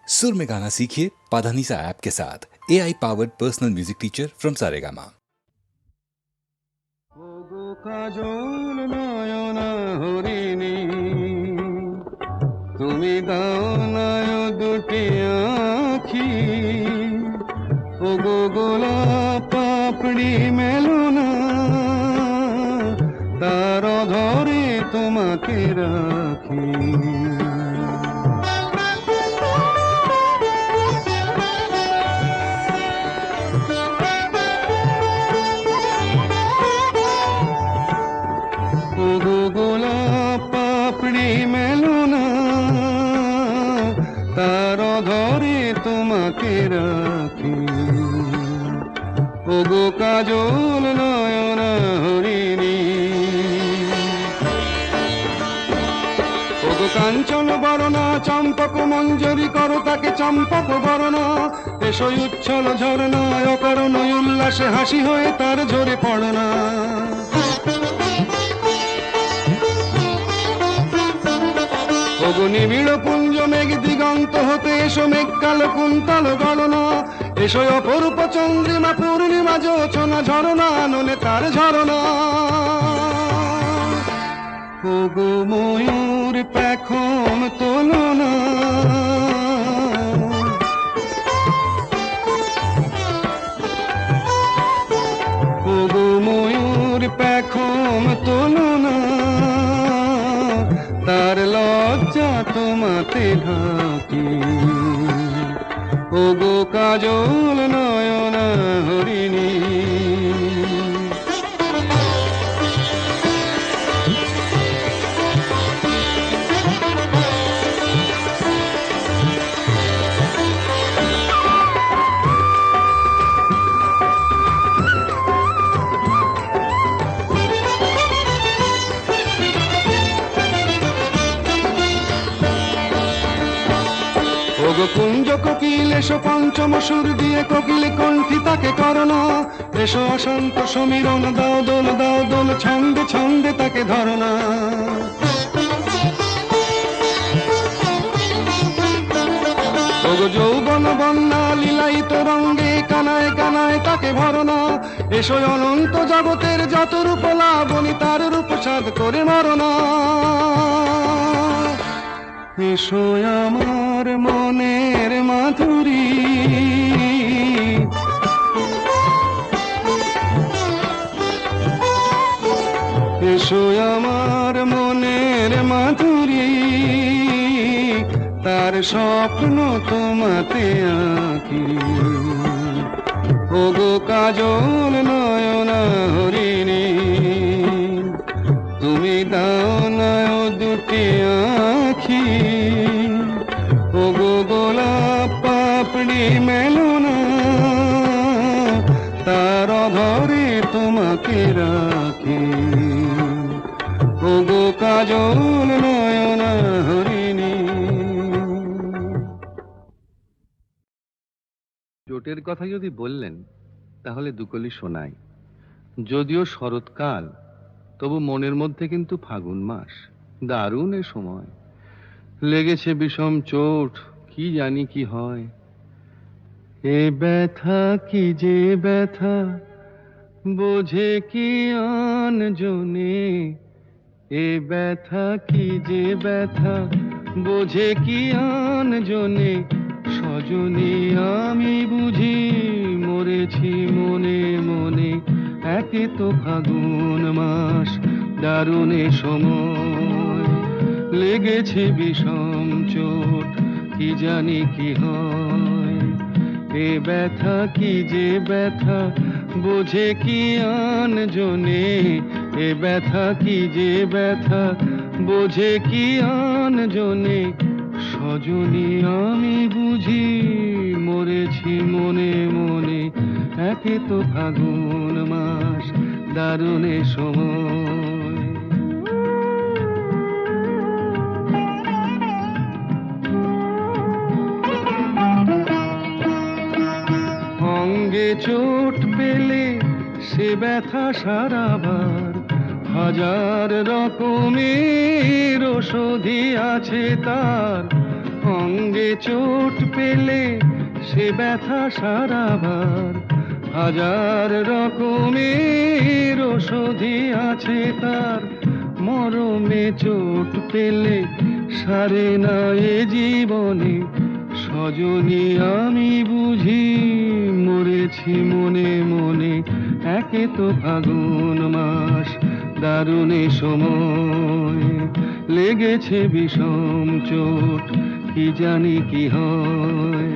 सुर में गाना सीखिए पाधानीसा ऐप के साथ। AI powered personal music teacher from Saregama. কাজল নয়ন হরিণী তুমি দাও নয় দুটি আখি ও গো গোলাপ পাপড়ি মেলো না তার ধরে তোমাকে রাখি তার ধরে তোমাকে রাখি ওগো কাজল নয়ন হরিণী ওগো কাঞ্চন বরণা চম্পক মঞ্জরি করো তাকে চম্পক বরণা এসো উচ্ছল ঝরনা অকারণ উল্লাসে হাসি হয়ে তার ঝরে পড়না ওগো নিবিড় পুঞ্জ মেঘ দিগন্ত হতে এসো মেঘ কালো কুন্তল গণনা এসো অপরূপ চন্দ্রিমা পূর্ণিমা যোচনা ঝরনা নলে তার ঝরনা ওগো ময়ূর পেখম তোলনা ওগো ময়ূর পেখম তোলনা তার লজ্জা তোমাতে ঢাকি ওগো কাজল নয়ন হরিণী ওগো কুঞ্জ কোকিল এসো পঞ্চম সুর দিয়ে কোকিল কণ্ঠী তাকে করোনা এসো অশান্ত সমীরণ দাও দোল ছন্দে ছন্দে তাকে ধরনা ওগো যৌবন বন্যা লীলায়িত রঙ্গে কানায় কানায় তাকে ভরনা এসো অনন্ত জগতের যত রূপ লাবণী তার রূপ সাধ করে মরনা এসো আমার মনের মাধুরী এসো আমার মনের মাধুরী তার স্বপ্ন তোমাতে আঁকি ওগো কাজল নয়ন হরিণী তুমি দাও নয় দুটি আখি ওগো গোলাপ পাপড়ি মেলো না তার ধরে তোমাকে রাখি ওগো কাজল নয়ন হরিণী। জোটের কথা যদি বললেন তাহলে দুকলি শোনাই। যদিও শরৎকাল তবু মনের মধ্যে কিন্তু ফাগুন মাস, দারুণ এ সময়। লেগেছে বিষম চোট, কি জানি কি হয়। এ ব্যথা কি যে ব্যথা বোঝে কি আন জনে, এ ব্যথা কি যে ব্যথা বোঝে কি আন জনে। সজনী আমি বুঝি মরেছি মনে মনে, একে তো ফাগুন মাস দারুণ এ সময়। লেগেছে বিষম চোট, কি জানি কি হয়। এ ব্যথা কি যে ব্যথা বোঝে কি আন জনে, এ ব্যথা কি যে ব্যথা বোঝে কি আন জনে। সজনী আমি বুঝি মরেছি মনে মনে, একে তো ফাগুন মাস দারুণ এ সময়। অঙ্গে চোট পেলে সে ব্যথা সারাবার, হাজার রকমের ওষুধি আছে তার। অঙ্গে চোট পেলে সে ব্যথা সারাবার হাজার রকমের ওষুধি আছে তার। মরমে চোট পেলে সারে না এ জীবনে সজনী আমি বুঝি মরেছি মনে মনে। একে তো ফাগুন মাস দারুণে সময় লেগেছে বিষম চোট কি জানি কি হয়।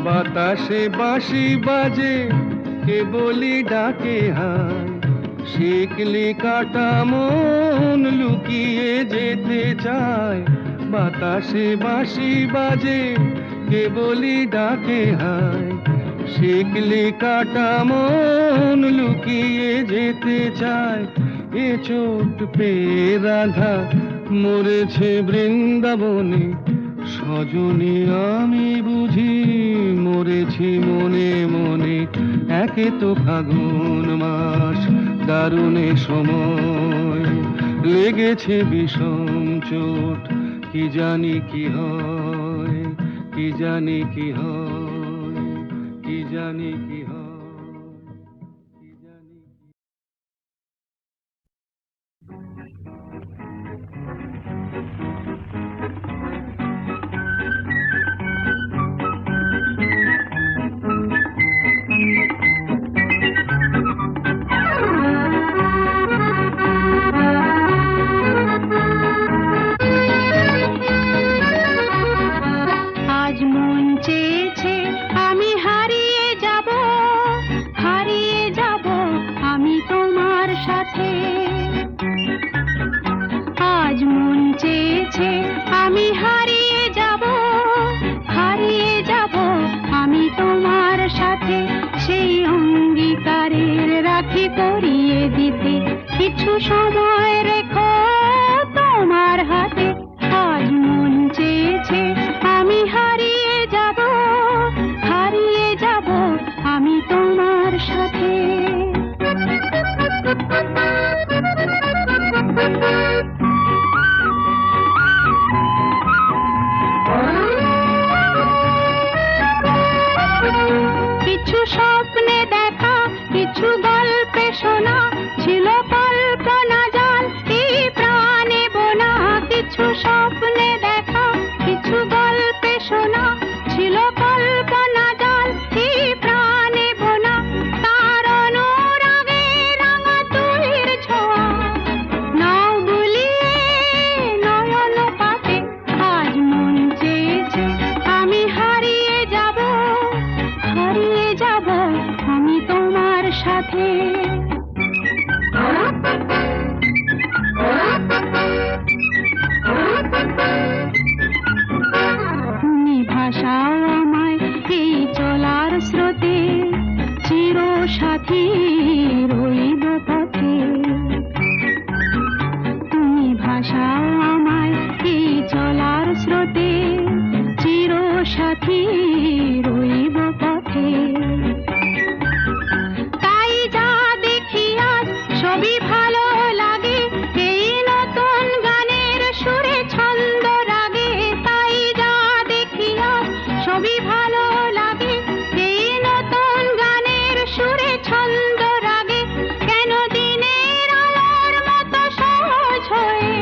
বাতাসে বাঁশি বাজে কে বলি ডাকে হায়। শিকলি কাটা মন লুকিয়ে যেতে চায়। বাতাসে বাঁশি বাজে কে বলি ডাকে হায়। শিকলি কাটা মন লুকিয়ে যেতে চায়। এ চোট পেয়ে রাধা মরেছে বৃন্দাবনে সজনী আমি বুঝি মরেছি মনে মনে। একে তো ফাগুন মাস দারুণে সময় লেগেছে বিষম চোট কি জানি কি হয়, কি জানি কি হয়, কি জানি কি হয়, কি জানি কি। আজ মন চেয়েছে আমি হারিয়ে যাব, হারিয়ে যাব আমি তোমার সাথে। আজ মন চেয়েছে আমি হারিয়ে যাব, হারিয়ে যাব আমি তোমার সাথে। সেই অঙ্গীকারের রাখি পরিয়ে দিতে কিছু সময় রেখো তোমার হাতে। আজ মন চেয়েছে আমি হারিয়ে যাব, হারিয়ে যাব আমি তোমার সাথে। কিছু স্বপ্নে দেখা, কিছু গল্পে শোনা ছিল কল্পনা জাল এই প্রাণে বোনা। কিছু স্বপ্নে দেখা, কিছু গল্পে শোনা ছিল কল্পনা জাল এই প্রাণে বোনা। তার অনুরাগে রাঙা তুলির ছোঁয়া নাও বুলিয়ে নয়ন পাতে। আজ মন চেয়েছে আমি হারিয়ে যাব, হারিয়ে যাব আমি তোমার সাথে। তুমি ভাষাও আমায় এই চলার স্রোতে, চির সাথী রইব পথে। তুমি ভাষাও আমায় এই চলার স্রোতে, চির সাথী রইব পথে। তাই যা দেখি আজ সবই ভালো লাগে, এই নতুন গানের সুরে ছন্দ রাগে। তাই যা দেখি আজ সবই ভালো লাগে, এই নতুন গানের সুরে ছন্দ রাগে। কেন দিনের আলোর মতো সহজ হয়ে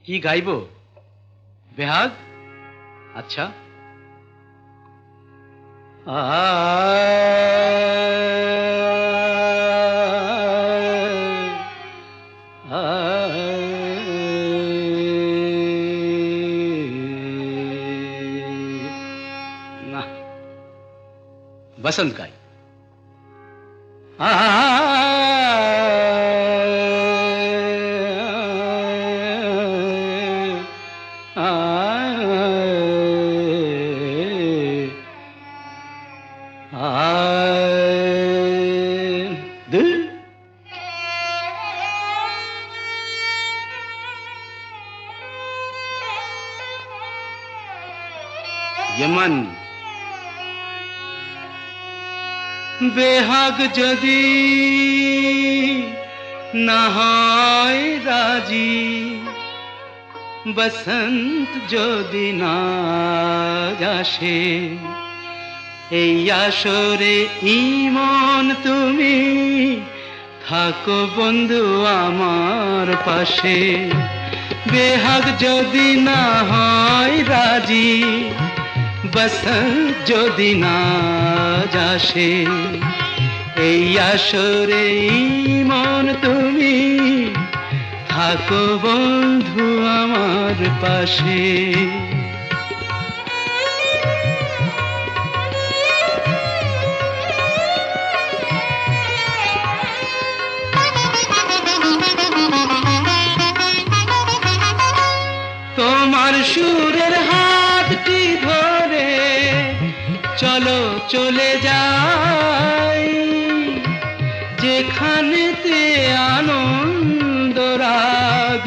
কি গাইবো? বেহাগ? আচ্ছা। না, বসন্ত গাই। यमन बेहाग যদি না হয় রাজি, বসন্ত যদি না আসে, এই আসরে ইমন তুমি থাকো বন্ধু আমার পাশে। বেহাগ যদি না হয় রাজি, বসন্ত যদি না আসে, এই আসরে ইমন তুমি থাকো বন্ধু আমার পাশে। তোমার সুরের হাতটি ধরে চলো চলে যাই, যেখানেতে আনন্দ রাগ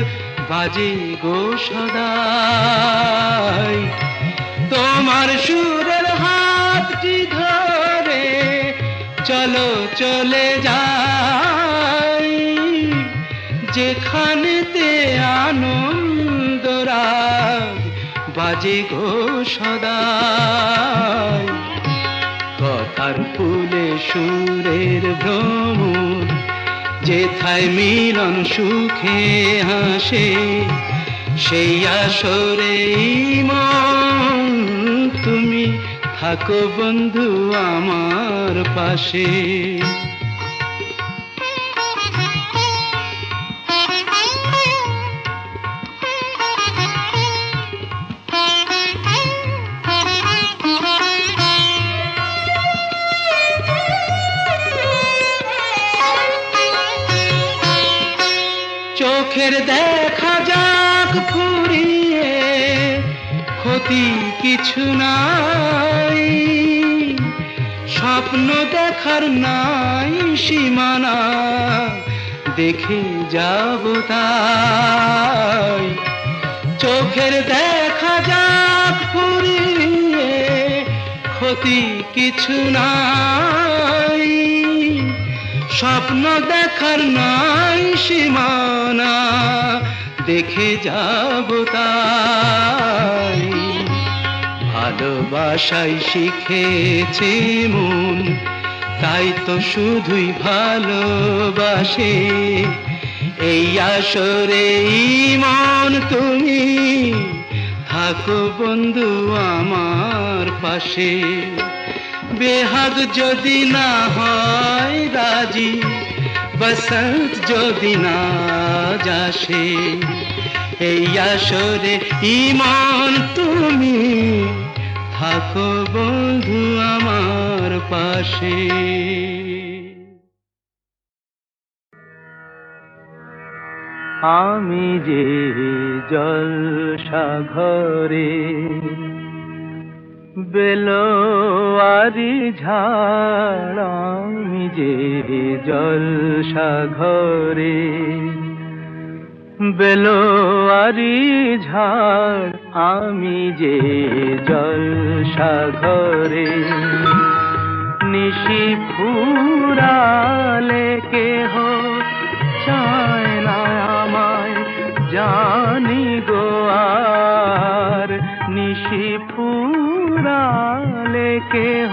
বাজে গো সদাই। তোমার সুরের হাতটি ধরে চলো চলে যাই, যেখানেতে আনন্দ রাগ বাজে গো সদাই। কথার ফুলে সুরের ভ্রমর, যেথায় মিলন সুখে হাসে, সেই আসরে মন তুমি থাকো বন্ধু আমার পাশে। চোখের দেখা যাক ফুরিয়ে, ক্ষতি কিছু নাই, স্বপ্ন দেখার নাই সীমানা, দেখে যাব তাই। চোখের দেখা যাক ফুরিয়ে, ক্ষতি কিছু নাই, স্বপ্ন দেখার নাই সীমানা, দেখে যাব তাই। ভালোবাসাই শিখেছে মন, তাই তো শুধুই ভালোবাসে, এই আসরে মন তুমি থাকো বন্ধু আমার পাশে। বেহাগ যদি না হয় রাজি, বসন্ত যদি না আসে, এই আসরে ইমন তুমি থাকো বন্ধু আমার পাশে। আমি যে জলসাঘরে বেলোয়ারি ঝাড়, আমি যে জলসাঘরে বেলোয়ারি ঝাড়, আমি যে জলসাঘরে নিশি ফুরালে কেহ চায় না আমায়, জানি গো আর নিশি ফুরালে কেহ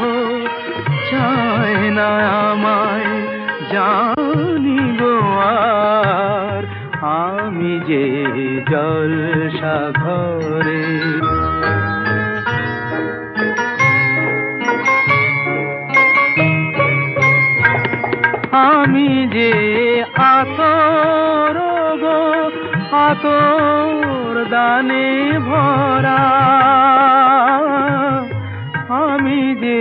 চায় না আমায়, জানি গো আর আমি যে জলসা ঘরে। আমি যে আতর গো আতর দানে ভরা, আমি যে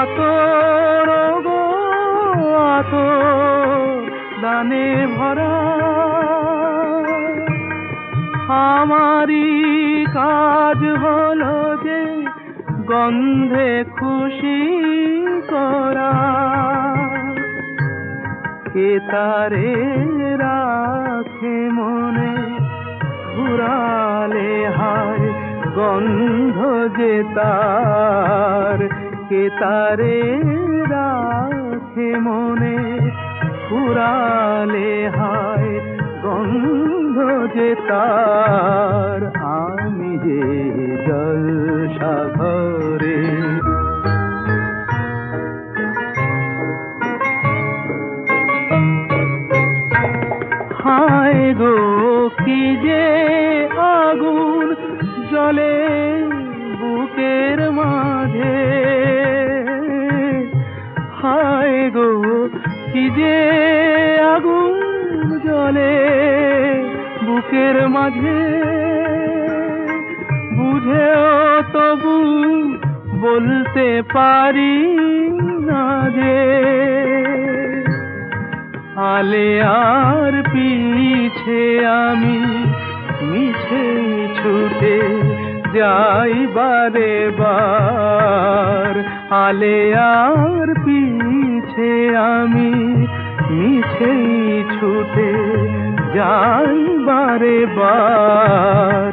আতর গো আতর দানে ভরা। আমারই কাজ হলো যে গন্ধে খুশি করা, কে তারে রাখে মনে ঘুরালে হায় গন্ধ যে তার, কে তারে রাখে মনে ঘুরালে হায় গন্ধ যে তার। আমি যে জলসা ঘরে। হায় গো কি যে আগুন জ্বলে বুকের মাঝে, হায় গো কি যে আগুন জ্বলে বুকের মাঝে। বুঝেও তবু বলতে পারি না যে, আলে আর পিছে আমি মিছে ছুটে যাই বারে বার। আলে আর পিছে আমি মিছে ছুটে যাই বারে বার।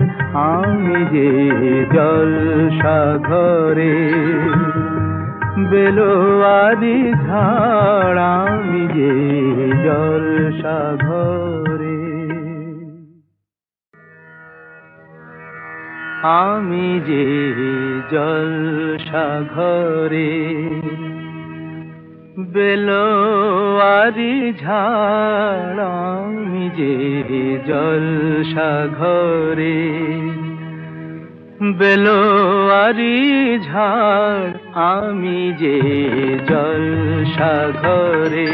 আমি যে জলসা ঘরে বেলোয়ারি ঝাড়, আমি যে জলসা ঘরে। আমি যে জলসা ঘরে বেলোয়ারি ঝাড়, আমি যে জলসা ঘরে। বেলোয়ারি ঝাড়, আমি যে জলসা ঘরে।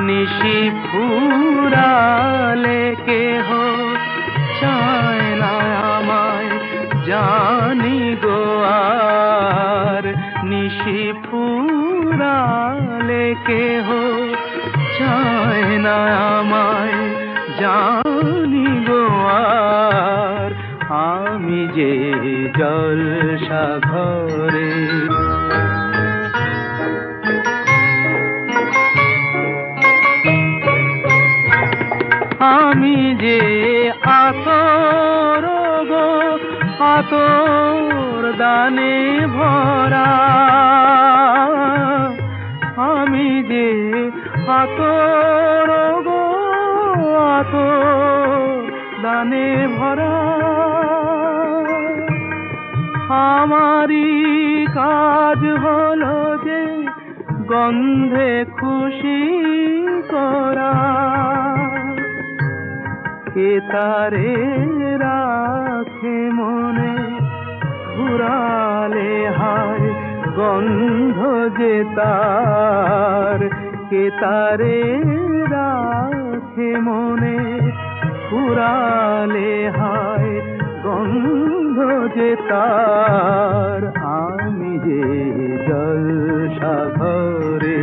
নিশি ফুরালে কেহ চায় না আমায় জানি গো আর। নিশি ফুরালে কেহ চায় না আমায় জানি গো আর। আমি যে জলসা ঘরে। আমি যে আতর গো আতর দানে ভরা, আমি যে আতর গো আতর দানে ভরা। আমারই কাজ হলো যে গন্ধে খুশি করা, কে তারে রাখে মনে ঘুরালে হায় গন্ধ যে তার। কে তারে রাখে মনে ঘুরালে হায় গন্ধ যে তার। আমি যে জলসা ঘরে।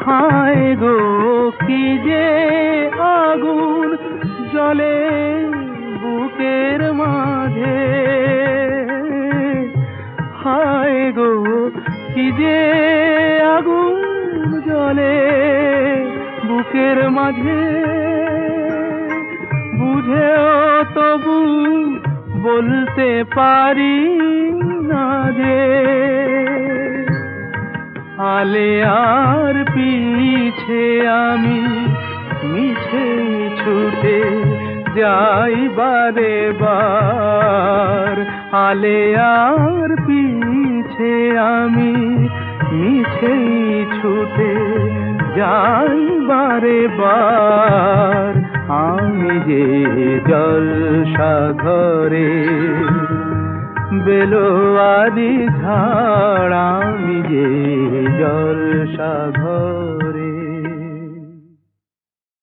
হায় গো কি যে আগুন জ্বলে বুকের মাঝে, হায় গো কি যে আগুন জ্বলে বুকের মাঝে। বুঝেও তবু বলতে পারি না যে, আলে আর পিছে আমি মিছে ছুটে যাই বারে বার। আলে আর পিছে আমি মিছেই ছুটে যাই বারে বার। আমি যে জলসাঘরে বেলোয়ারি ঝাড়, আমি